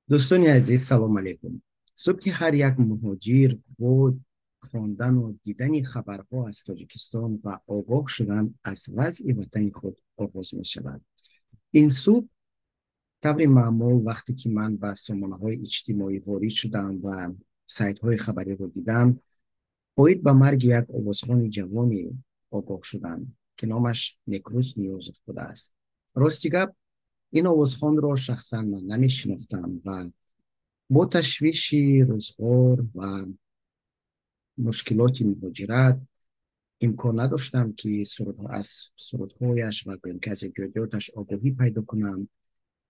دوستانی عزیز سلام علیکم. صبح هر یک مهاجر با خواندن و دیدن خبرها از تاجیکستان و آگاه شدن از وضع وطن خود آغاز می شود. این صبح طور معمول وقتی که من به سامانه‌های اجتماعی وارد شدم و سایت‌های خبری رو دیدم، باید به مرگ یک آوازخوان جوانی آگاه شدم که نامش نکروس نیوزف بوده است. راستی گپ، این آوازخوان را شخصا من نمی شناختم و با تشویش روزگار و مشکلات مهاجرت امکان نداشتم که از سرودهایش و گویم که از ایجادیاتش آگاهی پیدا کنم.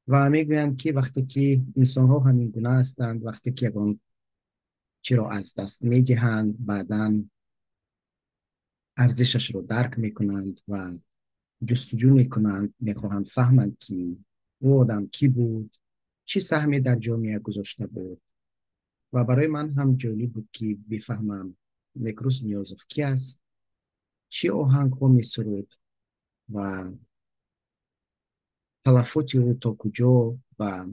و میگویند که وقتی که انسان ها همین گونه هستند، وقتی که یگان چرا از دست میدهند، بعدا ارزشش رو درک میکنند و جستجو میکنند، میخواهند فهمند که او آدم کی بود، چی سهمی در جامعه گذاشته بود. و برای من هم جالب بود که بفهمم نکروس نیازف کی است، چی آهنگ ها می سرود و تلفات او تا کجا و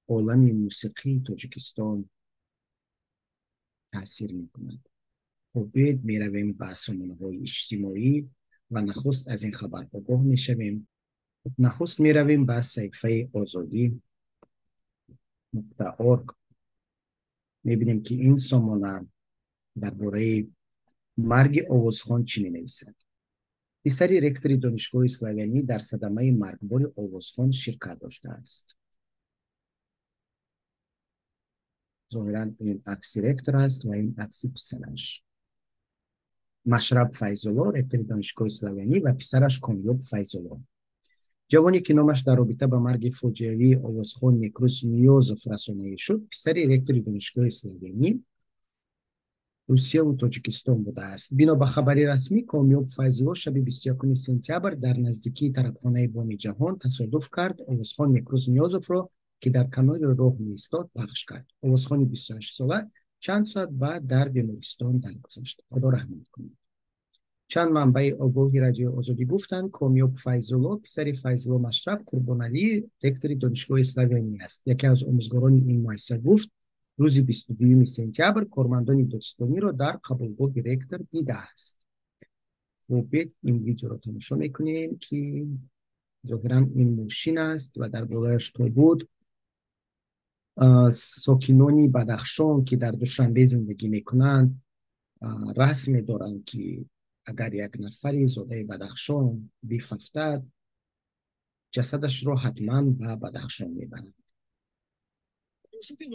عالم موسیقی تاجیکستان تاثیر می کند. خب بیاید می رویم به سامانه های اجتماعی و نخست از این خبر آگاه می شویم. نخست می رویم به صفحه آزادی .org. می بینیم که این سامانه درباره مرگ آوازخان چی می نویسد. پسری رکتور دانشگاه اسلامی در صدمه مرگبار آوازخان شرکت داشته است. ظاهرا این عکس رکتور است و این عکس پسرش. مشرب فیض‌الله رکتور دانشگاه اسلامی و پسرش کامیاب فیض‌الله، جوانی که نامش در رابطه با مرگ فاجعه‌ای آوازخوان نیکروس نیازف رسانه‌ای شد. پسری رکتور دانشگاه اسلامی روسیه و تاجیکستان بوده است. بنا به خبری رسمی، کامیاب فیض‌الله شب 21 سپتامبر در نزدیکی طرفخانه بام جهان تصادف کرد. آوازخوان نیکروس نیازف را که در کنار راه می‌ایستاد پخش کرد. آوازخوان 28 ساله چند ساعت بعد در بیمارستان درگذشت. خدا رحمت کند. چند منبع آگاهی رادیو آزادی گفتند کامیاب فیض‌الله پسر فیض‌الله مشرب قربانعلی رکتور دانشگاه اسلامی است. یکی از آموزگاران این مؤسسه گفت روز 22 سپتامبر کارمندان دادستانی را در قبولگاه رکتور دیده است. و بعد این ویدیو را تماشا میکنیم که ظاهرا این ماشین است و در بالایش تابوت ساکنانی بدخشان که در دوشنبه زندگی میکنند رسم دارند که اگر یک نفری زاده بدخشان بیففتد، جسدش را حتما به بدخشان میبرند.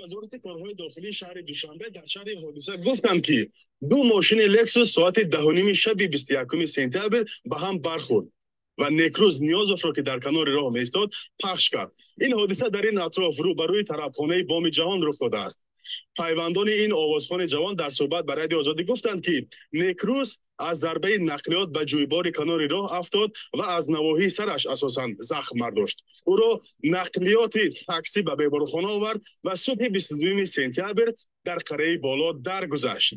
وزارت کارهای داخلی شهر دوشنبه در شهر حادثه گفتند که دو ماشین لکسوس ساعت 10:30 شب 21 سپتامبر به هم برخورد و نکروز نیازف را که در کنار راه ایستاد پخش کرد. این حادثه در این اطراف روبروی طرفخانه بام جهان رخ داده است. پیوندان این آوازخوان جوان در صحبت با رادیو آزادی گفتند که نکروز از ضربه نقلیات به جویبار کنار راه افتاد و از نواحی سرش اساساً زخم برداشت. او را نقلیات تاکسی به بیمارستان آورد و صبح 22 سپتامبر در قره بالا درگذشت.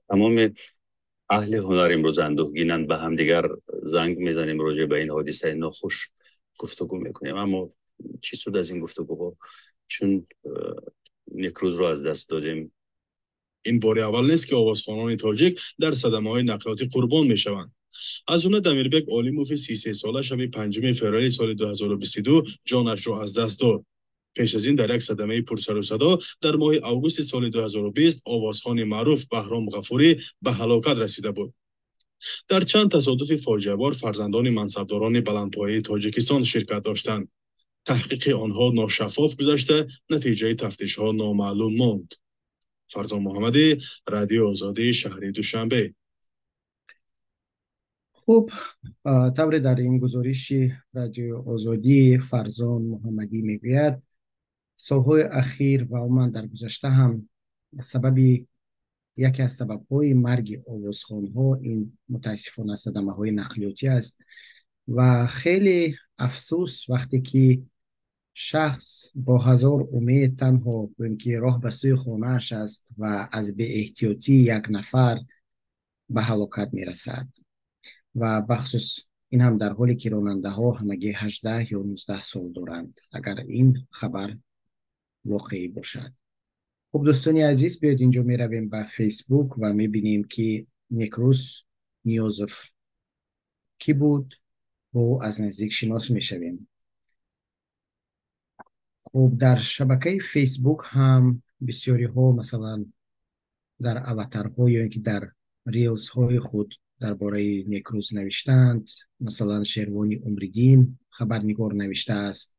تمام اهل هنر امروز اندوهگینند، به هم دیگر زنگ میزنیم راجع به این حادثه ناخوش گفتگو میکنیم. اما چی سود از این گفتگوها؟ چون نکروز رو از دست دادیم. این بار اول نیست که آوازخوانان تاجیک در صدمه‌های نقلیاتی قربان میشوند. از اون دمیربک عالیموف 33 ساله شب 5 فوریه سال 2022 جانش را از دست داد. پیش از این در یک صدمه پرسر و صدا در ماه اوگوست سال 2020 آوازخوان معروف بهرام غفوری به هلاکت رسیده بود. در چند تصادف فاجعه‌بار فرزندان منصبداران بلندپایه تاجیکستان شرکت داشتند. تحقیق آنها ناشفاف گذشته، نتیجه تفتیش‌ها نامعلوم ماند. فرزان محمدی، رادیو آزادی شهر دوشنبه. خب طور در این گزارش رادیو آزادی فرزان محمدی میگوید سالهای اخیر و عموما در گذشته هم سبب یکی از سبب‌های مرگ آوازخوان‌ها این متاسفانه صدمه‌های نقلیاتی است و خیلی افسوس وقتی که شخص با هزار امید تنها که راه به سوی خانه‌اش است و از بی احتیاطی یک نفر به هلاکت میرسد و بخصوص این هم در حالی که راننده ها همگی 18 یا 19 سال دارند. اگر این خبر واقعی باشد. خب دوستانی عزیز، بیاید اینجا می رویم به فیسبوک و می بینیم که نیکروز نیوزف کی بود و از نزدیک شناس می شویم. خب در شبکه فیسبوک هم بسیاری ها مثلا در اواترها یا اینکه در ریلز های خود درباره نیکروز نوشتند. مثلا شیروانی عمریدین خبرنگار نوشته است: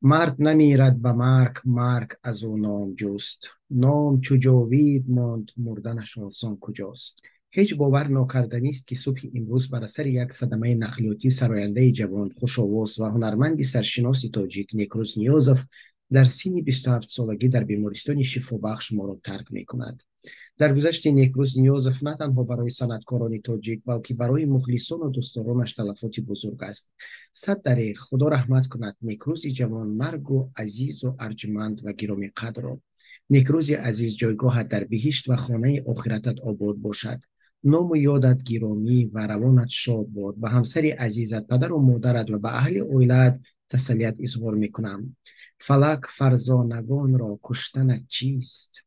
مرد نمیرد به مرگ، مرگ از او نام جست. نام چو جاوید ماند، مردنش آسان کجاست. هیچ باور نکردنی است که صبح امروز بر اثر یک صدمه نقلیاتی سراینده جوان، خوش آواز و هنرمندی سرشناس تاجیک نیکروز نیوزف در سن 27 سالگی در بیمارستان شفابخش ما را ترک می کند. در گذشت نیکروز نیوزف نه تنها برای صنعتکاران تاجیک بلکه برای مخلصان و دوستدارانش تلفات بزرگ است. صد دریغ، خدا رحمت کند نیکروز جوان مرگ و عزیز و ارجمند و گرامی قدر را. نیکروز عزیز، جایگاه در بهشت و خانه آخرتت آباد باشد. نام و یادت گرامی و روانت شاد باد. به همسر عزیزت، پدر و مادرت و به اهل اویلت تسلیت اظهار می کنم. فلک فرزانگان را کشتن چیست؟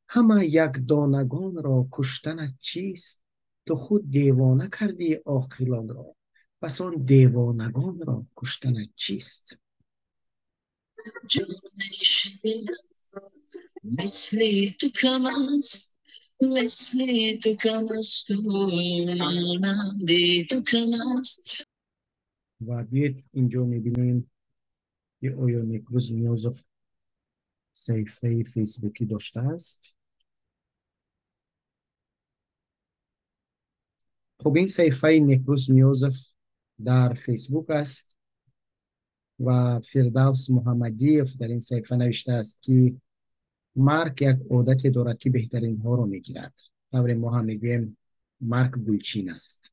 همه یک دانگان را کشتن چیست؟ تو خود دیوانه کردی عاقلان را، پس آن دیوانگان را کشتن چیست؟ جان شنیدم مثلی تو کم است، مثلی تو کم است و مانندی تو کم است. و بیاید اینجا میبینیم که آیا نیکروز نیوزف صفحه فیسبوکی داشته است. خب این صفحه نیکروز نیوزف در فیسبوک است و فردوس محمدیف در این صفحه نوشته است که مرگ یک عادت دارد که بهترین ها رو میگیرد. طور ما هم میگویم مرگ گلچین است.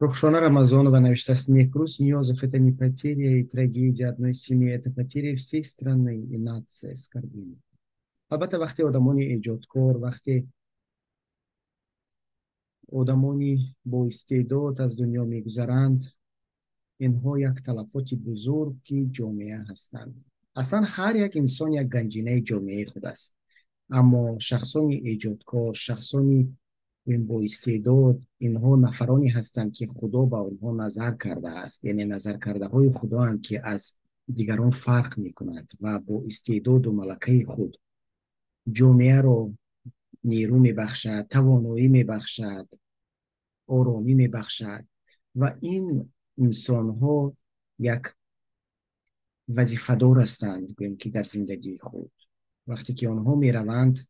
Рокшона Рамазонова навещалась Некрус Ньозов. Это не потеря и трагедия одной семьи, это потеря всей страны и нации скорбим. البته وقتی آدمانی ایجادکار، وقتی آدمانی با استعداد از دنیا میگذرند، اینها یک تلفات بزرگی جامعه هستند. اصلا هر یک انسان یک گنجینه جامعه خود است، اما شخصانی ایجادکار، شخصانی این با استعداد، اینها نفرانی هستند که خدا با آنها نظر کرده است. یعنی نظر کرده های خدا هم که از دیگران فرق می کند و با استعداد و ملکه خود جامعه را نیرو می بخشد، توانایی می بخشد، آرامی می بخشد و این انسان ها یک وظیفه‌دار هستند که در زندگی خود وقتی که آنها می روند،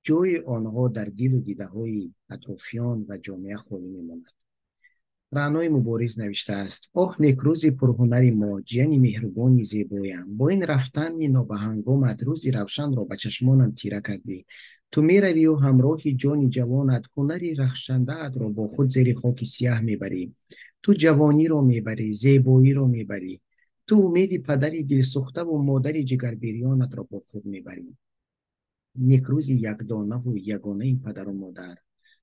جای آنها در دل و دیده های اطرافیان و جامعه خالی میماند. رعنای مبارز نوشته است: آه نیکروز پرهنر ما، جیان مهربانی زیبایم، با این رفتن نابهنگامت روزی روشن را به چشمانم تیره کردی. تو می روی و همراه جان جوانت هنری رخشنده را با خود زیر خاک سیاه میبری. تو جوانی را میبری، زیبایی را میبری. تو امید پدری دلسوخته و مادری جگربریانت را با خود میبری. نیکروز یک دانه و یگانه پدر و مادر،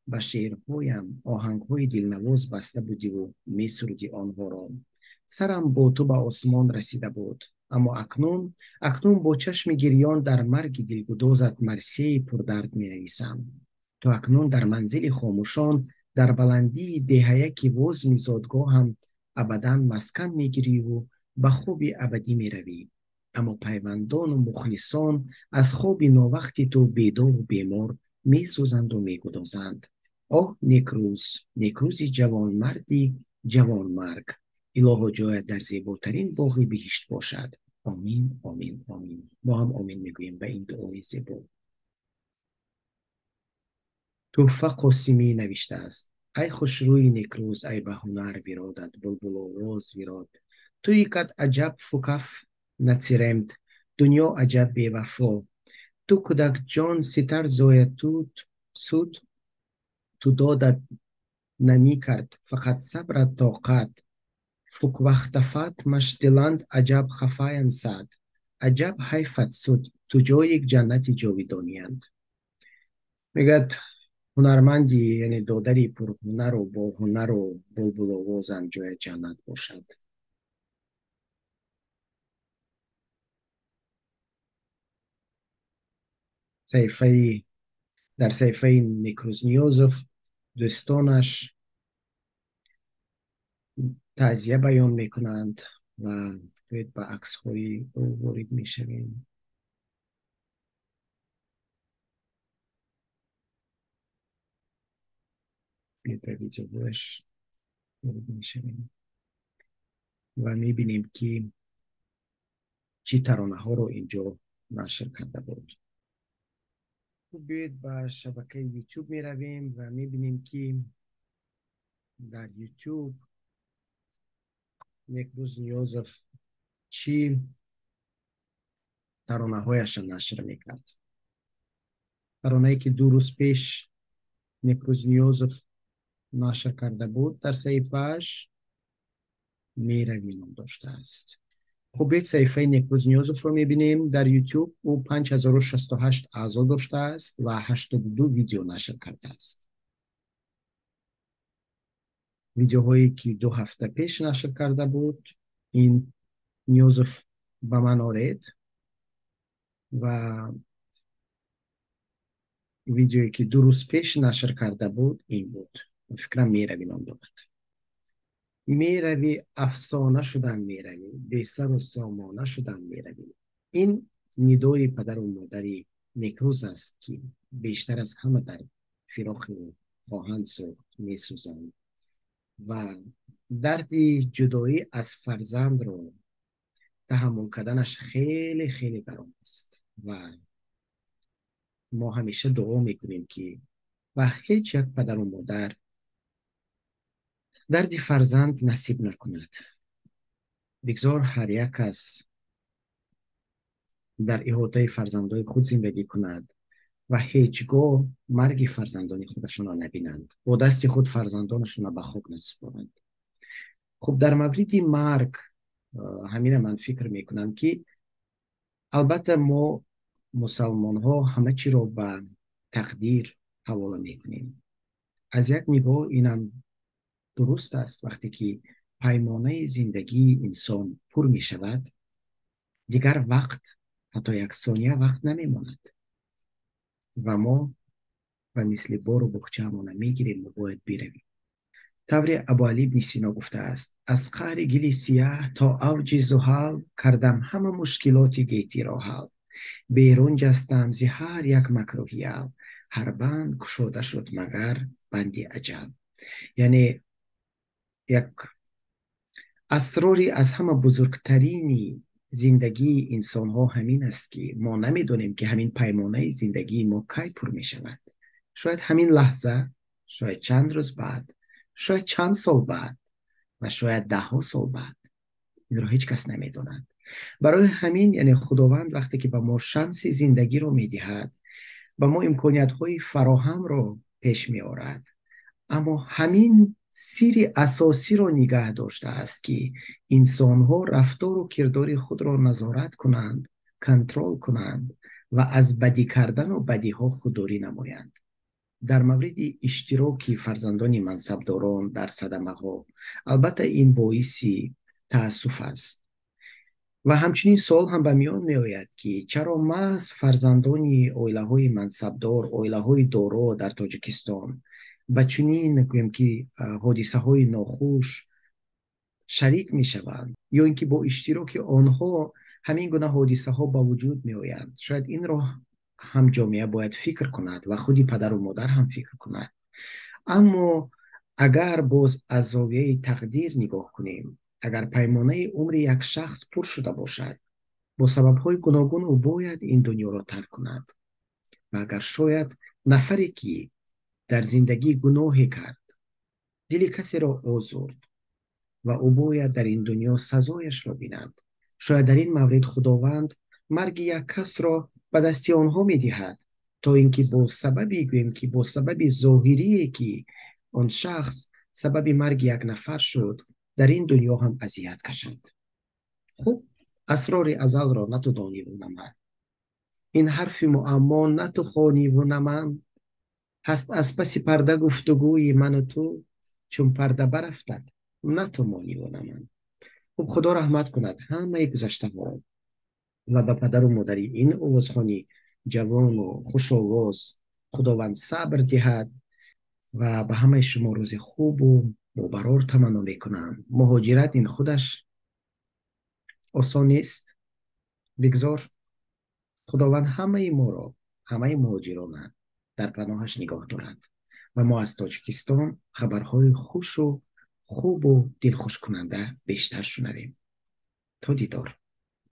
به شعرهایم آهنگهای دلنواز بسته بودی و می سرودی آنها را. سرم با تو به آسمان رسیده بود، اما اکنون با چشم گریان در مرگ دلگدازت مرثیه پردرد می نویسم. تو اکنون در منزل خاموشان، در بلندی دهیک وزم زادگاه هم ابدا مسکن می گیری و به خواب ابدی می روی. اما پیوندان و مخلصان از خواب ناوقتی تو بیدار و بیمار می سوزند و می گدازند. آه نیکروز جوان مردی جوان مرگ، الهی جایت در زیباترین باغ بهشت باشد. آمین آمین آمین. با هم آمین میگوییم به این دعای زیبا. تحفه قاسمی نوشته است: ای خوشروی نیکروز، ای به هنر ویرادت، بلبل آواز ویراد، توی کت عجب فکف نتیرمد، دنیا عجب بیوفا. تو کدک جان ستر زاید سود، تو دادت ننی کرد فقط صبرت طاقت. فک وقتفت مشدلند عجب خفایم سد، عجب حیفت سود، تو جای یک جنت جاویدانیند. میگد هنرمندی یعنی دادری پر هنر و با هنر و بلبل آوازم جای جنت باشد. صحیفه در صحیفه نیکروز نیوزوف دوستانش تعزیه بیان میکنند و به عکس های او وارد میشویم. به ویدیوش وارد میشویم و میبینیم که چی ترانه ها رو اینجا نشر کرده بود. بیاید به شبکه یوتیوب می رویم و می بینیم که در یوتیوب نیکروز نیوزوف چی ترانه هایش نشر می کرد. ترانه ای که 2 روز پیش نیکروز نیوزوف نشر کرده بود در صحیفه‌اش می رویم داشته است. خب بیاید صحیفه نیکروز نیوزوف رو می بینیم در یوتیوب. او 5068 اعضا داشته است و 82 ویدیو نشر کرده است. ویدیوهایی که 2 هفته پیش نشر کرده بود این نیوزوف به من آورد و ویدیویی که 2 روز پیش نشر کرده بود این بود. فکرم میروی آن دوباره میروی افسانه شدن، میروی بی سر و سامانه شدن، میروی. این ندای پدر و مادری نیکروز است که بیشتر از همه در فراق خواهند سوخت، میسوزند و درد جدایی از فرزند رو تحمل کردنش خیلی خیلی برام است و ما همیشه دعا میکنیم که و هیچ یک پدر و مادر درد فرزند نصیب نکند. بگذار هر یک کس در احاطه فرزندان خود زندگی کند و هیچگاه مرگ فرزندان خودشون را نبینند، با دست خود فرزندانشون را به خاک نسپارند. خب در مورد مرگ همین من فکر میکنم که البته ما مسلمان ها همه چی رو به تقدیر حواله میکنیم. از یک نگاه اینم درست است، وقتی که پیمانه زندگی انسان پر می شود دیگر وقت حتی یک ثانیه وقت نمی ماند و ما و مثل بار و بخچه همانه می گیریم و باید بیرویم. طور ابوعلی ابن سینا گفته است از قعر گل سیاه تا اوج زحل کردم همه مشکلات گیتی را حل. بیرون جستم زی هر یک مکروهیل هر بند گشوده شد مگر بندی اجل. یعنی یک اسراری از همه بزرگترین زندگی انسان ها همین است که ما نمیدونیم که همین پیمانه زندگی ما کی پر می شود. شاید همین لحظه، شاید چند روز بعد، شاید چند سال بعد و شاید 10 سال بعد. این رو هیچ کس نمیدوند. برای همین یعنی خداوند وقتی که به ما شانس زندگی رو میدهد به ما امکانیت های فراهم رو پیش می آورد، اما همین سیر اساسی رو نگه داشته است که انسان ها رفتار و کردار خود را نظارت کنند، کنترل کنند و از بدی کردن و بدی ها خودداری نمایند. در مورد اشتراک فرزندان منصبداران در صدمه ها البته این باعثی تأسف است و همچنین سوال هم به میان می آید که چرا محض فرزندان عائله های منصبدار، عائله های دارا در تاجیکستان به چنین نگویم که حادثه های ناخوش شریک می شوند یا اینکه با اشتراک آنها همین گونه حادثه ها با وجود می آیند. شاید این را هم جامعه باید فکر کند و خودی پدر و مادر هم فکر کند. اما اگر باز از زاویه تقدیر نگاه کنیم، اگر پیمانه عمر یک شخص پر شده باشد با سببهای گوناگون او باید این دنیا را ترک کند و اگر شاید نفری که در زندگی گناهی کرد دل کسی را آزرد و او باید در این دنیا سزایش را بیند، شاید در این مورد خداوند مرگ یک کس را به دست آنها می دهد تا اینکه با سببی گویم که با سبب ظاهری که آن شخص سبب مرگ یک نفر شد در این دنیا هم اذیت کشد. خب اسرار ازل را نه تو دانی و نه من، این حرف معما نه تو خوانی و نه من، هست از پس پرده گفتگوی من و تو، چون پرده برفتد نه تو مانی و نه من. خب خدا رحمت کند همه گذشته ها و به پدر و مادری این آوازخوانی جوان و خوش آواز خداوند صبر دهد و به همه شما روز خوب و مبرار تمنا میکنم. مهاجرت این خودش آسان نیست. بگذار خداوند همه ما را، همه مهاجران در پناهش نگاه دارد و ما از تاجیکستان خبرهای خوش و خوب و دلخوش کننده بیشتر شنویم. تا دیدار.